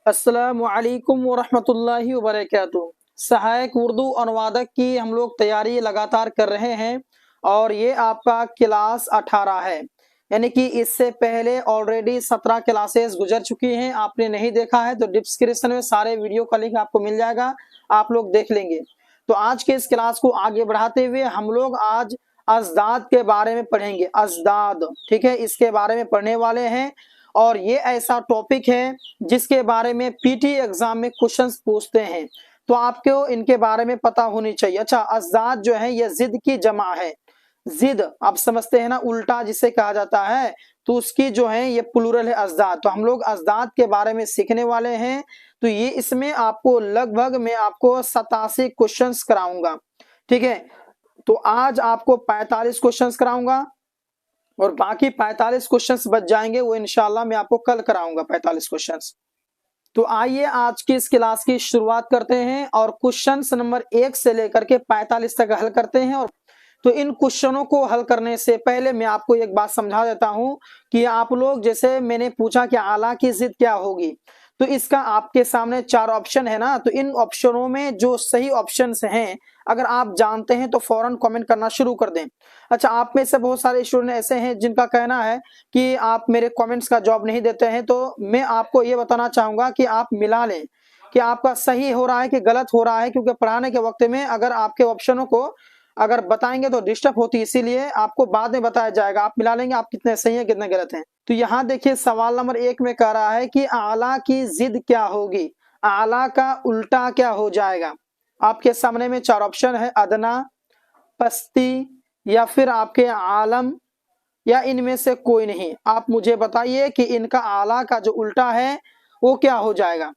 अस्सलामु अलैकुम वरहमतुल्लाहि वबरकातुहू। सहायक उर्दू अनुवादक की हम लोग तैयारी लगातार कर रहे हैं और ये आपका क्लास 18 है, यानी कि इससे पहले ऑलरेडी 17 क्लासेस गुजर चुकी हैं। आपने नहीं देखा है तो डिस्क्रिप्शन में सारे वीडियो का लिंक आपको मिल जाएगा, आप लोग देख लेंगे। तो आज के इस क्लास को आगे बढ़ाते हुए हम लोग आज अजदाद के बारे में पढ़ेंगे। अजदाद, ठीक है, इसके बारे में पढ़ने वाले हैं और ये ऐसा टॉपिक है जिसके बारे में पीटी एग्जाम में क्वेश्चंस पूछते हैं, तो आपको इनके बारे में पता होनी चाहिए। अच्छा, अजदाद जो है ये जिद की जमा है। जिद आप समझते हैं ना, उल्टा जिसे कहा जाता है, तो उसकी जो है ये प्लूरल है अजदाद। तो हम लोग अजदाद के बारे में सीखने वाले हैं। तो ये इसमें आपको लगभग मैं आपको 87 क्वेश्चंस कराऊंगा, ठीक है। तो आज आपको 45 क्वेश्चंस कराऊंगा और बाकी 45 क्वेश्चंस बच जाएंगे, वो इंशाल्लाह मैं आपको कल कराऊंगा 45 क्वेश्चंस। तो आइए आज की इस क्लास की शुरुआत करते हैं और क्वेश्चंस नंबर 1 से लेकर के 45 तक हल करते हैं। और तो इन क्वेश्चनों को हल करने से पहले मैं आपको एक बात समझा देता हूं कि आप लोग, जैसे मैंने पूछा कि आला की जिद क्या होगी, तो इसका आपके सामने 4 ऑप्शन है ना, तो इन ऑप्शनों में जो सही ऑप्शंस हैं अगर आप जानते हैं तो फौरन कमेंट करना शुरू कर दें। अच्छा, आप में से बहुत सारे स्टूडेंट ऐसे हैं जिनका कहना है कि आप मेरे कमेंट्स का जवाब नहीं देते हैं, तो मैं आपको ये बताना चाहूंगा कि आप मिला लें कि आपका सही हो रहा है कि गलत हो रहा है, क्योंकि पढ़ाने के वक्त में अगर आपके ऑप्शनों को अगर बताएंगे तो डिस्टर्ब होती है, इसीलिए आपको बाद में बताया जाएगा। आप मिला लेंगे आप कितने सही हैं कितने गलत हैं। तो यहाँ देखिए सवाल नंबर 1 में कह रहा है कि आला की जिद क्या होगी, आला का उल्टा क्या हो जाएगा। आपके सामने में 4 ऑप्शन है, अदना, पस्ती या फिर आपके आलम या इनमें से कोई नहीं। आप मुझे बताइए कि इनका आला का जो उल्टा है वो क्या हो जाएगा।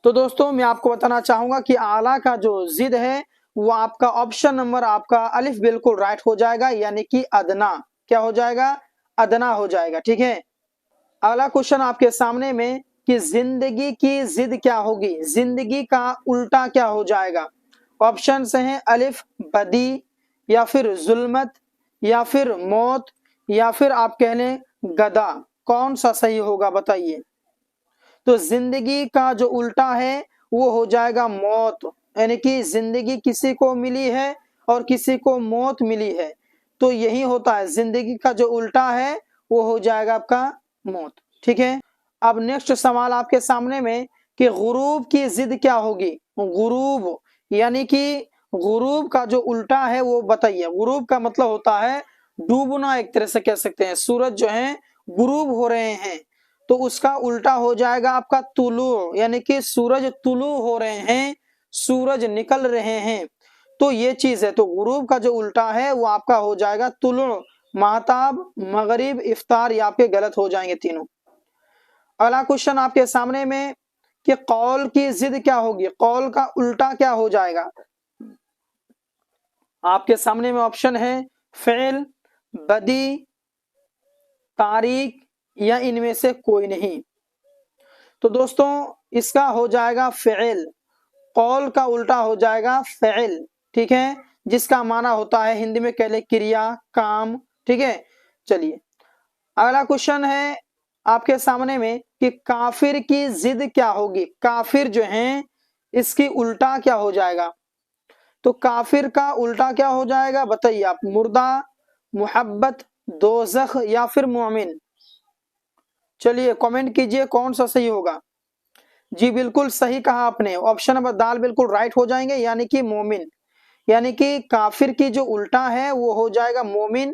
तो दोस्तों मैं आपको बताना चाहूंगा कि आला का जो जिद है वो आपका ऑप्शन नंबर आपका अलिफ बिल्कुल राइट हो जाएगा, यानी कि अदना। क्या हो जाएगा? अदना हो जाएगा, ठीक है। अगला क्वेश्चन आपके सामने में कि जिंदगी की जिद क्या होगी, जिंदगी का उल्टा क्या हो जाएगा। ऑप्शन हैं अलिफ बदी या फिर जुल्मत या फिर मौत या फिर आप कह लें गदा। कौन सा सही होगा बताइए। तो जिंदगी का जो उल्टा है वो हो जाएगा मौत, यानी कि जिंदगी किसी को मिली है और किसी को मौत मिली है, तो यही होता है। जिंदगी का जो उल्टा है वो हो जाएगा आपका मौत, ठीक है। अब नेक्स्ट सवाल आपके सामने में कि गुरूब की जिद क्या होगी। गुरूब यानी कि गुरूब का जो उल्टा है वो बताइए। गुरूब का मतलब होता है डूबना, एक तरह से कह सकते हैं। सूरज जो है गुरूब हो रहे हैं तो उसका उल्टा हो जाएगा आपका तुलू, यानी कि सूरज तुलू हो रहे हैं, सूरज निकल रहे हैं, तो ये चीज है। तो गुरूब का जो उल्टा है वो आपका हो जाएगा तुलू, महताब, मगरिब, इफ्तार, ये आपके गलत हो जाएंगे तीनों। अगला क्वेश्चन आपके सामने में कि कौल की जिद क्या होगी, कौल का उल्टा क्या हो जाएगा। आपके सामने में ऑप्शन है फेल, बदी, तारीख या इनमें से कोई नहीं। तो दोस्तों इसका हो जाएगा फेल, कौल का उल्टा हो जाएगा फेल, ठीक है, जिसका माना होता है हिंदी में कह ले क्रिया, काम, ठीक है। चलिए अगला क्वेश्चन है आपके सामने में कि काफिर की जिद क्या होगी। काफिर जो है इसकी उल्टा क्या हो जाएगा। तो काफिर का उल्टा क्या हो जाएगा बताइए आप। मुर्दा, मोहब्बत, दोज़ख या फिर मोमिन। चलिए कमेंट कीजिए कौन सा सही होगा। जी बिल्कुल सही कहा आपने, ऑप्शन नंबर दाल बिल्कुल राइट हो जाएंगे, यानी कि मोमिन। यानी कि काफिर की जो उल्टा है वो हो जाएगा मोमिन,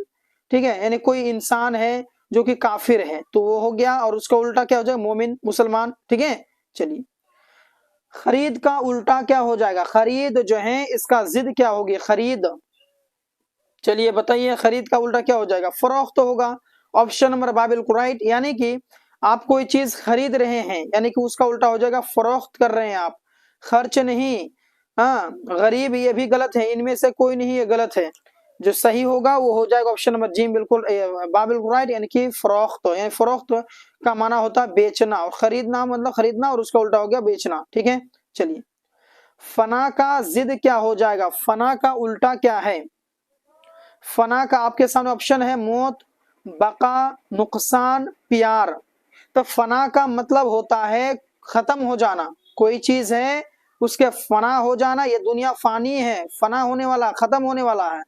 ठीक है। यानी कोई इंसान है जो कि काफिर है तो वो हो गया, और उसका उल्टा क्या हो जाएगा मोमिन, मुसलमान, ठीक है। चलिए खरीद का उल्टा क्या हो जाएगा। खरीद जो है इसका जिद क्या होगी, खरीद। चलिए बताइए खरीद का उल्टा क्या हो जाएगा। फरोख्त होगा, ऑप्शन नंबर बा बिल्कुल राइट। यानी कि आप कोई चीज खरीद रहे हैं, यानी कि उसका उल्टा हो जाएगा फरोख्त कर रहे हैं आप, खर्च नहीं। हाँ, गरीब ये भी गलत है, इनमें से कोई नहीं ये गलत है। जो सही होगा वो हो जाएगा ऑप्शन नंबर जी बिल्कुल बा बिल्कुल राइट, यानी कि फरोख्त। यानी फरोख्त का माना होता है बेचना, और खरीदना मतलब खरीदना, और उसका उल्टा हो गया बेचना, ठीक है। चलिए फना का जिद क्या हो जाएगा, फना का उल्टा क्या है। फना का आपके सामने ऑप्शन है मौत, बका, नुकसान, प्यार। तो फना का मतलब होता है खत्म हो जाना। कोई चीज है उसके फना हो जाना, ये दुनिया फानी है, फना होने वाला, खत्म होने वाला है,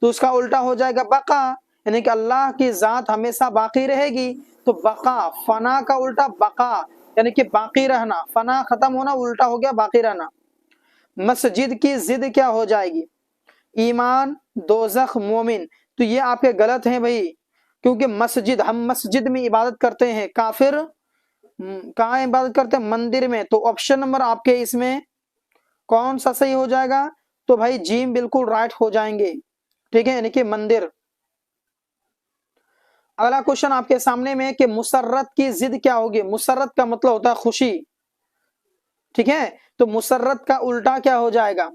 तो उसका उल्टा हो जाएगा बका, यानी कि अल्लाह की जात हमेशा बाकी रहेगी। तो बका, फना का उल्टा बका, यानी कि बाकी रहना, फना खत्म होना, उल्टा हो गया बाकी रहना। मस्जिद की जिद क्या हो जाएगी? ईमान, दोजख, मोमिन। तो ये आपके गलत हैं भाई, क्योंकि मस्जिद, हम मस्जिद में इबादत करते हैं, काफिर कहाँ इबादत करते हैं? मंदिर में। तो ऑप्शन नंबर आपके इसमें कौन सा सही हो जाएगा? तो भाई जीम बिल्कुल राइट हो जाएंगे, ठीक है, यानी कि मंदिर। अगला क्वेश्चन आपके सामने में कि मुसर्रत की जिद क्या होगी? मुसर्रत का मतलब होता है खुशी, ठीक है, तो मुसर्रत का उल्टा क्या हो जाएगा?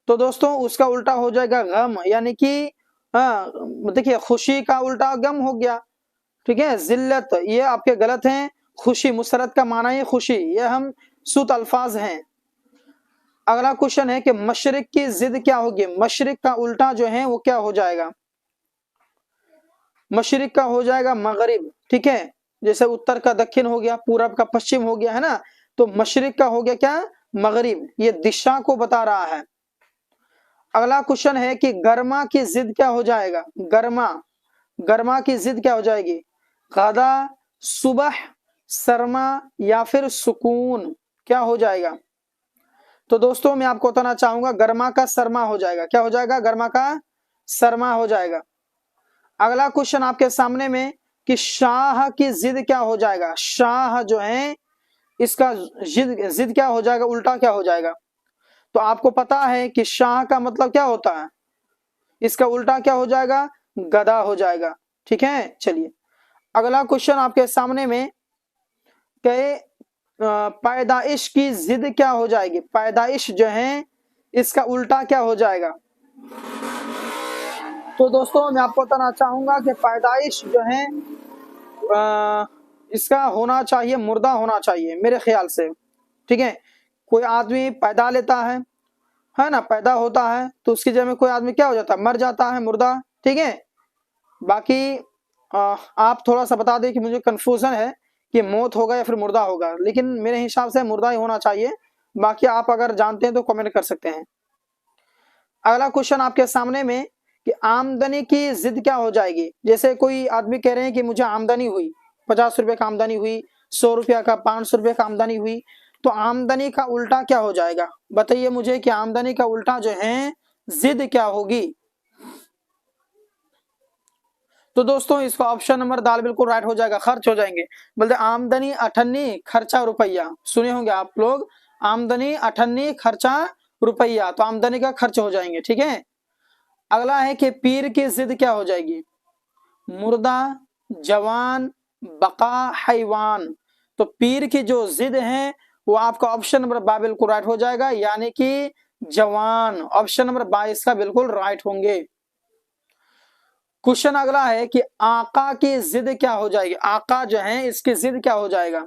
तो दोस्तों उसका उल्टा हो जाएगा गम, यानी कि देखिए खुशी का उल्टा गम हो गया, ठीक है। जिल्लत, ये आपके गलत हैं। खुशी, मुसरत का माना ही खुशी, ये हम सुत अल्फाज हैं। अगला क्वेश्चन है कि मशरिक की जिद क्या होगी? मशरिक का उल्टा जो है वो क्या हो जाएगा? मशरिक का हो जाएगा मगरिब, ठीक है, जैसे उत्तर का दक्षिण हो गया, पूरब का पश्चिम हो गया, है ना। तो मशरिक का हो गया क्या? मगरिब, ये दिशा को बता रहा है। अगला क्वेश्चन है कि गर्मा की जिद क्या हो जाएगा? गर्मा, गर्मा की जिद क्या हो जाएगी? गदा, सुबह, सरमा या फिर सुकून, क्या हो जाएगा? तो दोस्तों मैं आपको बताना चाहूंगा गर्मा का सरमा हो जाएगा। क्या हो जाएगा? गर्मा का सरमा हो जाएगा। अगला क्वेश्चन आपके सामने में कि शाह की जिद क्या हो जाएगा? शाह जो है इसका जिद क्या हो जाएगा? उल्टा क्या हो जाएगा? तो आपको पता है कि शाह का मतलब क्या होता है, इसका उल्टा क्या हो जाएगा? गधा हो जाएगा, ठीक है। चलिए अगला क्वेश्चन आपके सामने में कि पैदाइश की जिद क्या हो जाएगी? पैदाइश जो है इसका उल्टा क्या हो जाएगा? तो दोस्तों मैं आपको बताना चाहूंगा कि पैदाइश जो है इसका होना चाहिए मुर्दा होना चाहिए मेरे ख्याल से, ठीक है। कोई आदमी पैदा लेता है ना, पैदा होता है तो उसकी जगह में कोई आदमी क्या हो जाता है? मर जाता है, मुर्दा, ठीक है। बाकी आप थोड़ा सा बता दें कि मुझे कंफ्यूजन है कि मौत होगा या फिर मुर्दा होगा, लेकिन मेरे हिसाब से मुर्दा ही होना चाहिए। बाकी आप अगर जानते हैं तो कमेंट कर सकते हैं। अगला क्वेश्चन आपके सामने में कि आमदनी की जिद क्या हो जाएगी? जैसे कोई आदमी कह रहे हैं कि मुझे आमदनी हुई, 50 रुपए का आमदनी हुई, 100 रुपया का, 500 रुपये का आमदनी हुई, तो आमदनी का उल्टा क्या हो जाएगा? बताइए मुझे कि आमदनी का उल्टा जो है जिद क्या होगी? तो दोस्तों इसका ऑप्शन नंबर दाल बिल्कुल राइट हो जाएगा, खर्च हो जाएंगे। बोलते आमदनी अठन्नी खर्चा रुपया, सुने होंगे आप लोग, आमदनी अठन्नी खर्चा रुपया, तो आमदनी का खर्च हो जाएंगे, ठीक है। अगला है कि पीर की जिद क्या हो जाएगी? मुर्दा, जवान, बका, हैवान। तो पीर की जो जिद है वो आपका ऑप्शन नंबर बा बिल्कुल राइट हो जाएगा, यानी कि जवान। ऑप्शन नंबर 22 का बिल्कुल राइट होंगे। क्वेश्चन अगला है कि आका की जिद क्या हो जाएगी? आका जो है इसकी जिद क्या हो जाएगा?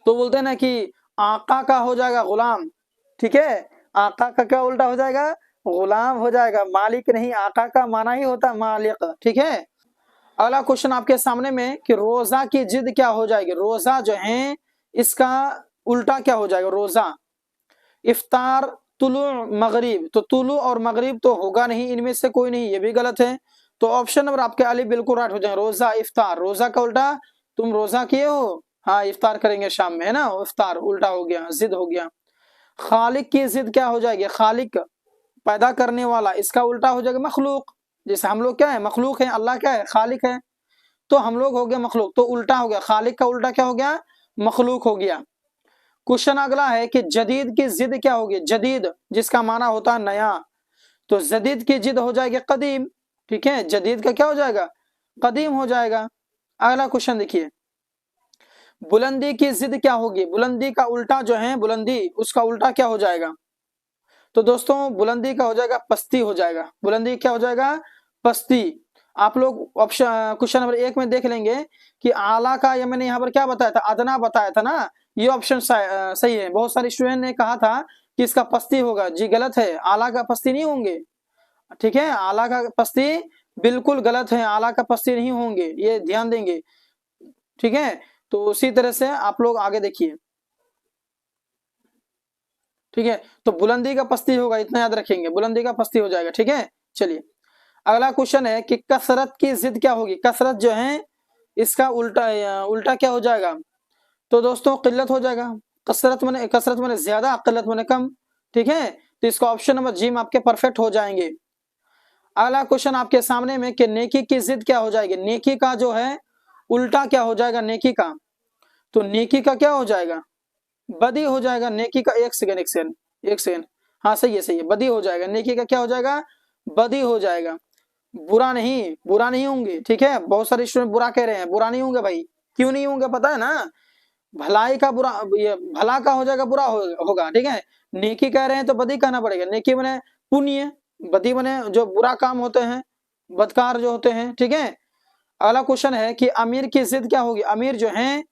तो बोलते हैं ना कि आका का हो जाएगा गुलाम, ठीक है। आका का क्या उल्टा हो जाएगा? गुलाम हो जाएगा, मालिक नहीं। आका का माना ही होता मालिक, ठीक है। अगला क्वेश्चन आपके सामने में कि रोजा की जिद क्या हो जाएगी? रोजा जो है इसका उल्टा क्या हो जाएगा? रोजा, इफ्तार, तुलु, मगरिब। तो तुलु और मगरिब तो होगा नहीं, इनमें से कोई नहीं, ये भी गलत है। तो ऑप्शन नंबर आपके अली बिल्कुल राइट हो जाएगा, रोजा, इफ्तार। रोजा का उल्टा, तुम रोजा किए हो, हाँ इफ्तार करेंगे शाम में, है ना, इफ्तार उल्टा हो गया, जिद हो गया। खालिक की जिद क्या हो जाएगी? खालिक पैदा करने वाला, इसका उल्टा हो जाएगा मखलूक। जैसे हम लोग क्या है? मखलूक है, अल्लाह क्या है? खालिक है, तो हम लोग हो गए मखलूक, तो उल्टा हो गया, खालिक का उल्टा क्या हो गया? मखलूक हो गया। क्वेश्चन अगला है कि जदीद की जिद क्या होगी? जदीद जिसका माना होता है नया, तो जदीद की जिद हो जाएगी कदीम, ठीक है। जदीद का क्या हो जाएगा? कदीम हो जाएगा। अगला क्वेश्चन देखिए, बुलंदी की जिद क्या होगी? बुलंदी का उल्टा जो है बुलंदी, उसका उल्टा क्या हो जाएगा? तो दोस्तों बुलंदी का हो जाएगा पस्ती हो जाएगा। बुलंदी क्या हो जाएगा? पस्ती। आप लोग ऑप्शन क्वेश्चन नंबर 1 में देख लेंगे कि आला का, या मैंने यहाँ पर क्या बताया था? अदना बताया था ना, ये ऑप्शन सही है। बहुत सारे स्टूडेंट ने कहा था कि इसका पस्ती होगा, जी गलत है, आला का पस्ती नहीं होंगे, ठीक है। आला का पस्ती बिल्कुल गलत है, आला का पस्ती नहीं होंगे, ये ध्यान देंगे। ठीक है। तो उसी तरह से आप लोग आगे देखिए, ठीक है। तो बुलंदी का पस्ती होगा, इतना याद रखेंगे, बुलंदी का पस्ती हो जाएगा, ठीक है। चलिए अगला क्वेश्चन है कि कसरत की जिद क्या होगी। कसरत जो है इसका उल्टा उल्टा क्या हो जाएगा। तो दोस्तों किल्लत हो जाएगा। कसरत माने ज्यादा, किल्लत माने कम, ठीक है। तो इसका ऑप्शन नंबर जी में आपके परफेक्ट हो जाएंगे। अगला क्वेश्चन आपके सामने में कि नेकी की जिद क्या हो जाएगी। नेकी का जो है उल्टा क्या हो जाएगा नेकी का। तो नेकी का क्या हो जाएगा, बदी हो जाएगा। नेकी का एक सेकंड, हाँ सही है, सही है, बदी हो जाएगा। नेकी का क्या हो जाएगा, बदी हो जाएगा। बुरा नहीं होंगे, ठीक है। बहुत सारे स्टूडेंट बुरा कह रहे हैं, बुरा नहीं होंगे भाई। क्यों नहीं होंगे पता है ना, भलाई का बुरा, ये भला का हो जाएगा बुरा होगा, ठीक है। नेकी कह रहे हैं तो बदी कहना पड़ेगा। नेकी बने पुण्य, बदी बने जो बुरा काम होते हैं, बदकार जो होते हैं, ठीक है। अगला क्वेश्चन है कि अमीर की जिद क्या होगी। अमीर जो है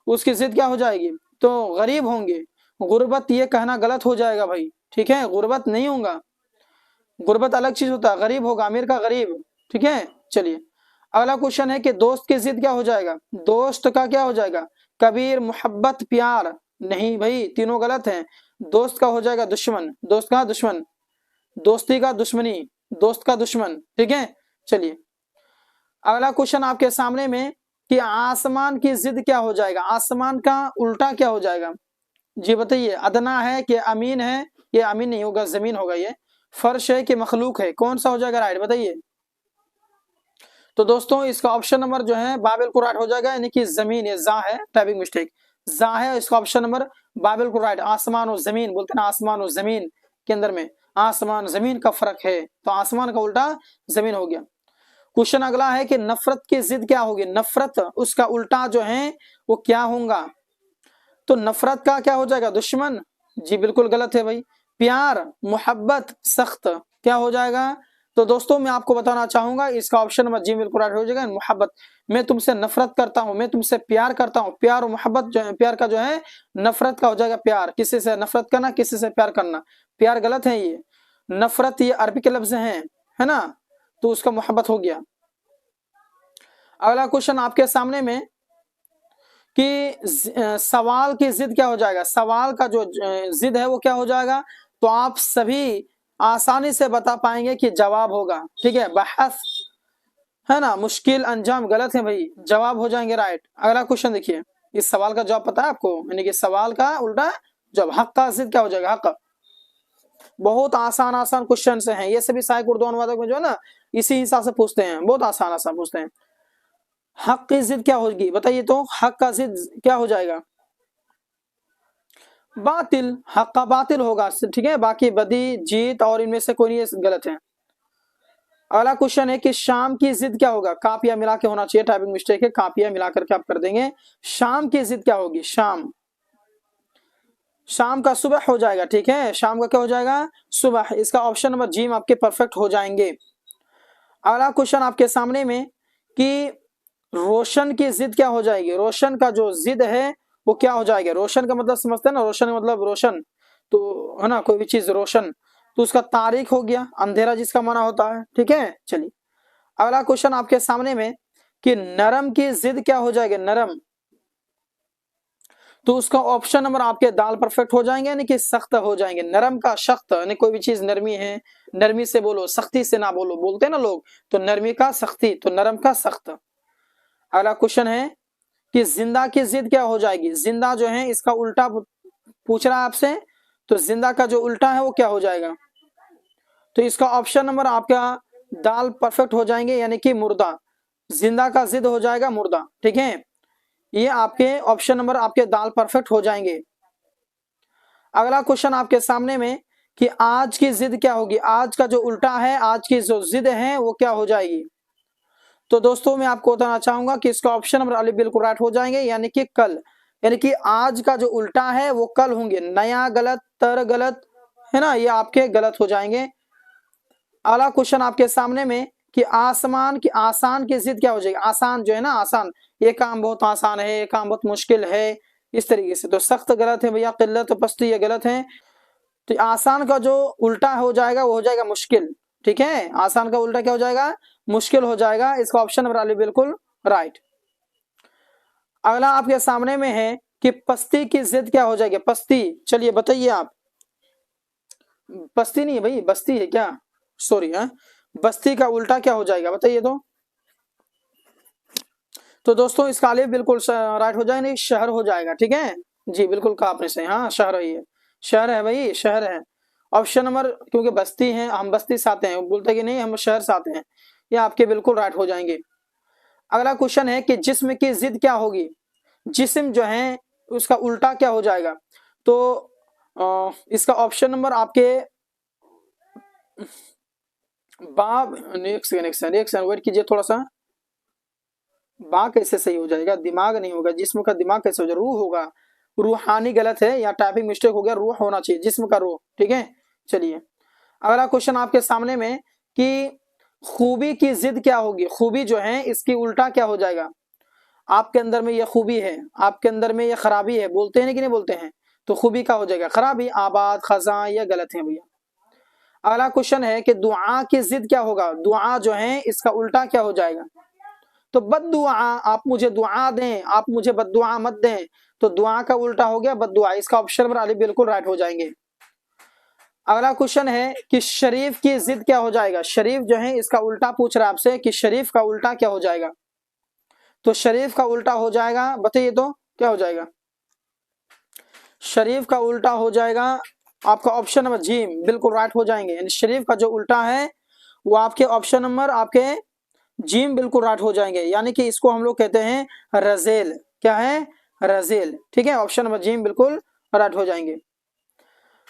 उसकी जिद क्या हो जाएगी, तो गरीब होंगे। गुर्बत ये कहना गलत हो जाएगा भाई, ठीक है। गुर्बत नहीं होगा, गुर्बत अलग चीज होता है, गरीब होगा, अमीर का गरीब, ठीक है। चलिए अगला क्वेश्चन है कि दोस्त की जिद क्या हो जाएगा। दोस्त का क्या हो जाएगा, कबीर, मोहब्बत, प्यार। नहीं भाई, तीनों गलत हैं। दोस्त का हो जाएगा दुश्मन। दोस्त का दुश्मन, दोस्ती का दुश्मनी, दोस्त का दुश्मन, ठीक है। चलिए अगला क्वेश्चन आपके सामने में कि आसमान की जिद क्या हो जाएगा। आसमान का उल्टा क्या हो जाएगा जी बताइए। अदना है कि अमीन है, ये अमीन नहीं होगा, जमीन होगा। ये फर्श है कि मखलूक है, कौन सा हो जाएगा राइट बताइए। तो दोस्तों इसका ऑप्शन नंबर जो है बाबिल को राइट हो जाएगा, यानी कि जमीन, ये जा है, टाइपिंग मिस्टेक, जा है। इसका ऑप्शन नंबर बाबिल को राइट। आसमान और जमीन बोलते हैं ना, आसमान और जमीन के अंदर में आसमान जमीन का फर्क है, तो आसमान का उल्टा जमीन हो गया। क्वेश्चन अगला है कि नफरत की जिद क्या होगी। नफरत उसका उल्टा जो है वो क्या होगा। तो नफरत का क्या हो जाएगा, दुश्मन। जी बिल्कुल गलत है भाई। प्यार, मोहब्बत, सख्त, क्या हो जाएगा। तो दोस्तों मैं आपको बताना चाहूंगा इसका ऑप्शन नंबर जी बिल्कुल राइट हो जाएगा, मोहब्बत। मैं तुमसे नफरत करता हूं, मैं तुमसे प्यार करता हूं। प्यार और मोहब्बत जो है, प्यार का जो है नफरत का हो जाएगा प्यार। किसी से नफरत करना, किसी से प्यार करना, प्यार गलत है। ये नफरत ये अरबी के लफ्ज हैं, है ना, तो उसका मोहब्बत हो गया। अगला क्वेश्चन आपके सामने में कि सवाल की जिद क्या हो जाएगा। सवाल का जो जिद है वो क्या हो जाएगा। तो आप सभी आसानी से बता पाएंगे कि जवाब होगा, ठीक है। बहस है ना, मुश्किल, अंजाम, गलत है भाई, जवाब हो जाएंगे राइट। अगला क्वेश्चन देखिए, इस सवाल का जवाब पता है आपको, यानी कि सवाल का उल्टा जवाब। हक का जिद क्या हो जाएगा, हक। बहुत आसान आसान क्वेश्चन से हैं ये सभी, सहायक उर्दू अनुवादक में जो है ना इसी हिसाब से पूछते हैं, बहुत आसान आसान पूछते हैं। हक की जिद क्या होगी बताइए। तो हक का जिद क्या हो जाएगा, बातिल। हक का बातिल होगा, ठीक है। बाकी बदी, जीत और इनमें से कोई नहीं गलत है। अगला क्वेश्चन है कि शाम की जिद क्या होगा। कापिया मिला के होना चाहिए, टाइपिंग मिस्टेक है, कापिया मिला करके आप कर देंगे। शाम की जिद क्या होगी, शाम। शाम का सुबह हो जाएगा, ठीक है। शाम का क्या हो जाएगा, सुबह। इसका ऑप्शन नंबर जी में आपके परफेक्ट हो जाएंगे। अगला क्वेश्चन आपके सामने में कि रोशन की जिद क्या हो जाएगी। रोशन का जो जिद है वो क्या हो जाएगा। रोशन का मतलब समझते हैं ना, रोशन का मतलब रोशन, तो है ना, कोई भी चीज रोशन, तो उसका तारीख हो गया, अंधेरा जिसका माना होता है, ठीक है। चलिए अगला क्वेश्चन आपके सामने में कि नरम की जिद क्या हो जाएगी, नरम। तो उसका ऑप्शन नंबर आपके दाल परफेक्ट हो जाएंगे, यानी कि सख्त हो जाएंगे। नरम का सख्त, यानी कोई भी चीज नरमी है, नरमी से बोलो, सख्ती से ना बोलो, बोलते हैं ना लोग, तो नरमी का सख्ती, तो नरम का सख्त। अगला क्वेश्चन है कि जिंदा की जिद क्या हो जाएगी। जिंदा जो है इसका उल्टा पूछ रहा है आपसे, तो जिंदा का जो उल्टा है वो क्या हो जाएगा। तो इसका ऑप्शन नंबर आपका दाल परफेक्ट हो जाएंगे, यानी कि मुर्दा। जिंदा का जिद हो जाएगा मुर्दा, ठीक है। ये आपके ऑप्शन नंबर आपके दाल परफेक्ट हो जाएंगे। अगला क्वेश्चन आपके सामने में कि आज की जिद क्या होगी। आज का जो उल्टा है, आज की जो जिद है वो क्या हो जाएगी। तो दोस्तों मैं आपको बताना चाहूंगा कि इसका ऑप्शन नंबर अली बिल्कुल राइट हो जाएंगे, यानी कि कल। यानी कि आज का जो उल्टा है वो कल होंगे। नया गलत, तर गलत, है ना, ये आपके गलत हो जाएंगे। अगला क्वेश्चन आपके सामने में कि आसमान की, आसान की जिद क्या हो जाएगी। आसान जो है ना, आसान, ये काम बहुत आसान है, ये काम बहुत मुश्किल है, इस तरीके से। तो सख्त गलत है भैया, किल्लत, पस्ती ये गलत है। तो आसान का जो उल्टा हो जाएगा वो हो जाएगा मुश्किल, ठीक है। आसान का उल्टा क्या हो जाएगा, मुश्किल हो जाएगा। इसका ऑप्शन नंबर बिल्कुल राइट। अगला आपके सामने में है कि पस्ती की जिद क्या हो जाएगी, पस्ती, चलिए बताइए आप। पस्ती नहीं है भाई, बस्ती है क्या, सॉरी है, बस्ती का उल्टा क्या हो जाएगा बताइए तो दोस्तों इसका अलिफ बिल्कुल राइट हो जाएगा, नहीं शहर हो जाएगा, ठीक है जी, बिल्कुल कहा आपने सही, हाँ शहर ही है, शहर है भाई, शहर है। ऑप्शन नंबर, क्योंकि बस्ती है, हम बस्ती से आते हैं, बोलते कि नहीं हम शहर से आते हैं, ये आपके बिल्कुल राइट हो जाएंगे। अगला क्वेश्चन है कि जिस्म की जिद क्या होगी, जिस्म जो है उसका उल्टा क्या हो जाएगा, तो इसका ऑप्शन नंबर आपके वेट कीजिए थोड़ा सा, बा कैसे सही हो जाएगा, दिमाग नहीं होगा, जिस्म का दिमाग कैसे हो जाएगा, रूह होगा, रूहानी गलत है, या टाइपिंग मिस्टेक हो गया, रूह होना चाहिए, जिस्म का रूह, ठीक है। चलिए अगला क्वेश्चन आपके सामने में कि खूबी की जिद क्या होगी, खूबी जो है इसकी उल्टा क्या हो जाएगा, आपके अंदर में ये खूबी है, आपके अंदर में ये खराबी है, बोलते हैं कि नहीं बोलते हैं, तो खूबी का हो जाएगा खराबी, आबाद, खजा, ये गलत है भैया। अगला क्वेश्चन है कि दुआ की जिद क्या होगा, दुआ जो है इसका उल्टा क्या हो जाएगा, तो बद्दुआ, आप मुझे दुआ दें, आप मुझे बद्दुआ मत दें, तो दुआ का उल्टा हो गया बद्दुआ, इसका ऑप्शन नंबर अली बिल्कुल राइट हो जाएंगे। अगला क्वेश्चन है कि शरीफ की जिद क्या हो जाएगा, शरीफ जो है इसका उल्टा पूछ रहा है आपसे कि शरीफ का उल्टा क्या हो जाएगा, तो शरीफ का उल्टा हो जाएगा, बताइए तो क्या हो जाएगा, शरीफ का उल्टा हो जाएगा आपका ऑप्शन नंबर जीम, बिल्कुल राइट हो जाएंगे, यानी शरीफ का जो उल्टा है वो आपके ऑप्शन नंबर आपके जीम बिल्कुल राइट हो जाएंगे, यानी कि इसको हम लोग कहते हैं रजेल, क्या है रजेल, ठीक है, ऑप्शन नंबर जीम बिल्कुल राइट हो जाएंगे।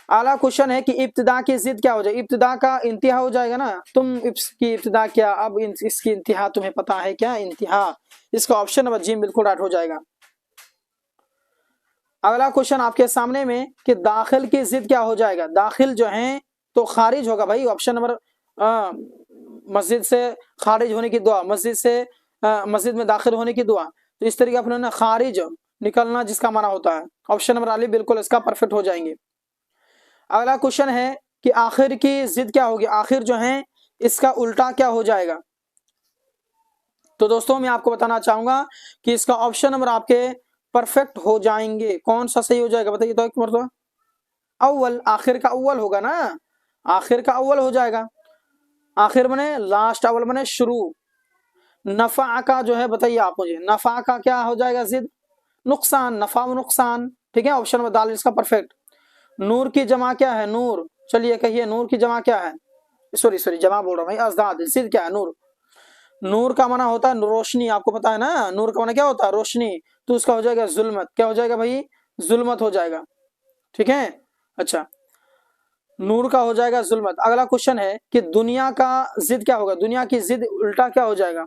अगला क्वेश्चन है कि इब्तिदा की जिद क्या हो जाएगी, इब्तिदा का इंतहा हो जाएगा ना, तुम इसकी इब्तिदा क्या, अब इसकी इंतहा तुम्हें पता है क्या, इंतहा, इसका ऑप्शन नंबर जीम बिल्कुल राइट हो जाएगा। अगला क्वेश्चन आपके सामने में कि दाखिल की जिद क्या हो जाएगा, दाखिल जो है तो खारिज होगा भाई, ऑप्शन नंबर मस्जिद से खारिज होने की दुआ, मस्जिद से मस्जिद में दाखिल होने की दुआ, तो इस तरीके अपने खारिज निकलना जिसका माना होता है, ऑप्शन नंबर अली बिल्कुल इसका परफेक्ट हो जाएंगे। अगला क्वेश्चन है कि आखिर की जिद क्या होगी, आखिर जो है इसका उल्टा क्या हो जाएगा, तो दोस्तों मैं आपको बताना चाहूंगा कि इसका ऑप्शन नंबर आपके परफेक्ट हो जाएंगे, कौन सा सही हो जाएगा बताइए तो एक मरतबा, अव्वल, आखिर का अव्वल होगा ना, आखिर का अव्वल हो जाएगा, आखिर बने लास्ट, अव्वल बने शुरू, नफा का जो है बताइए आप मुझे, नफा का क्या हो जाएगा जिद, नुकसान, नफा व नुकसान, ठीक है, ऑप्शन नंबर दाल इसका परफेक्ट। नूर की जमा क्या है, नूर, चलिए कहिए नूर की जमा क्या है, सॉरी जमा बोल रहा हूँ भाई, अजदाद, जिद क्या है, नूर, नूर का माना होता है रोशनी, आपको पता है ना, नूर का माना क्या होता है रोशनी, तो उसका हो जाएगा जुल्मत, क्या हो जाएगा भाई, जुल्मत हो जाएगा, ठीक है। अच्छा, नूर का हो जाएगा जुल्मत। अगला क्वेश्चन है कि दुनिया का जिद क्या होगा, दुनिया की जिद उल्टा क्या हो जाएगा,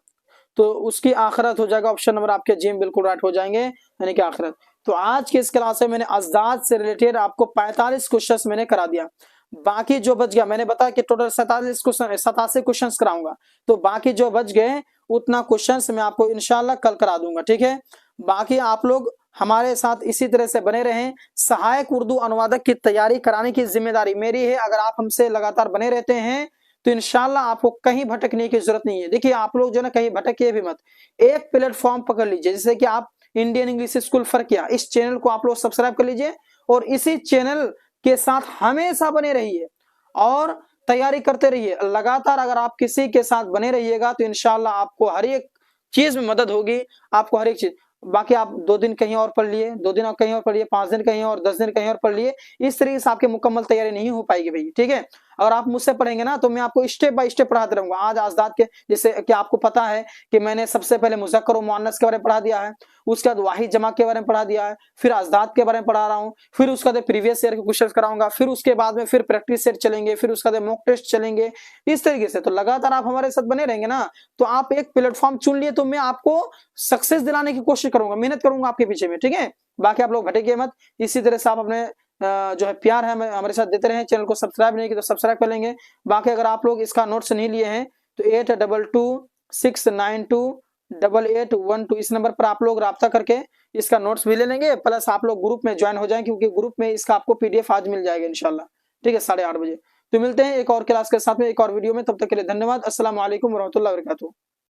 तो उसकी आखिरत हो जाएगा, ऑप्शन नंबर आपके जिम बिल्कुल राइट हो जाएंगे, यानी कि आखिरत। तो आज के इस क्लास में मैंने अजदाद से रिलेटेड आपको 45 क्वेश्चन मैंने करा दिया, बाकी जो बच गया, मैंने बताया कि टोटल 87 क्वेश्चन कराऊंगा, तो बाकी जो बच गए उतना क्वेश्चन मैं आपको इंशाल्लाह कल करा दूंगा, ठीक है। बाकी आप लोग हमारे साथ इसी तरह से बने रहें, सहायक उर्दू अनुवादक की तैयारी कराने की जिम्मेदारी मेरी है, अगर आप हमसे लगातार बने रहते हैं तो इंशाल्लाह आपको कहीं भटकने की जरूरत नहीं है। देखिए आप लोग जो ना कहीं भटकिए भी मत, एक प्लेटफॉर्म पकड़ लीजिए, जैसे कि आप इंडियन इंग्लिश स्कूल फरकिया, इस चैनल को आप लोग सब्सक्राइब कर लीजिए और इसी चैनल के साथ हमेशा बने रहिए और तैयारी करते रहिए लगातार। अगर आप किसी के साथ बने रहिएगा तो इंशाल्लाह आपको हर एक चीज में मदद होगी, आपको हर एक चीज। बाकी आप 2 दिन कहीं और पढ़ लिए, 2 दिन और कहीं और पढ़ लिए, 5 दिन कहीं और, 10 दिन कहीं और पढ़ लिए, इस तरीके से आपकी मुकम्मल तैयारी नहीं हो पाएगी भाई, ठीक है। अगर आप मुझसे पढ़ेंगे ना तो मैं आपको स्टेप बाय स्टेप पढ़ाते रहूंगा। आज अजदाद के, जैसे कि आपको पता है कि मैंने सबसे पहले मुज़क्कर और मुअन्नस के बारे में पढ़ा दिया है, उसके बाद वाहिद जमा के बारे में पढ़ा दिया है, फिर अजदाद के बारे में पढ़ा रहा हूँ, फिर उसके बाद प्रीवियस ईयर के क्वेश्चन कराऊंगा, फिर उसके बाद में फिर प्रैक्टिस सेट चलेंगे, फिर उसके बाद मॉक टेस्ट चलेंगे, इस तरीके से। तो लगातार आप हमारे साथ बने रहेंगे ना तो आप एक प्लेटफॉर्म चुन लिए तो मैं आपको सक्सेस दिलाने की कोशिश करूंगा, मेहनत करूंगा आपके पीछे में, ठीक है। बाकी आप लोग भटकिए मत, इसी तरह से आप अपने जो है प्यार है हमारे साथ देते रहे। चैनल को सब्सक्राइब नहीं किया तो सब्सक्राइब कर लेंगे। बाकी अगर आप लोग इसका नोट्स नहीं लिए हैं तो 8226928812 इस नंबर पर आप लोग राब्ता करके इसका नोट्स भी ले लेंगे, प्लस आप लोग ग्रुप में ज्वाइन हो जाएं, क्योंकि ग्रुप में इसका आपको PDF आज मिल जाएगा इंशाल्लाह, ठीक है, 8:30 बजे। तो मिलते हैं एक और क्लास के साथ में, एक और वीडियो में, तब तक के लिए धन्यवाद। अस्सलाम वालेकुम रहमतुल्लाहि व बरकातुहू।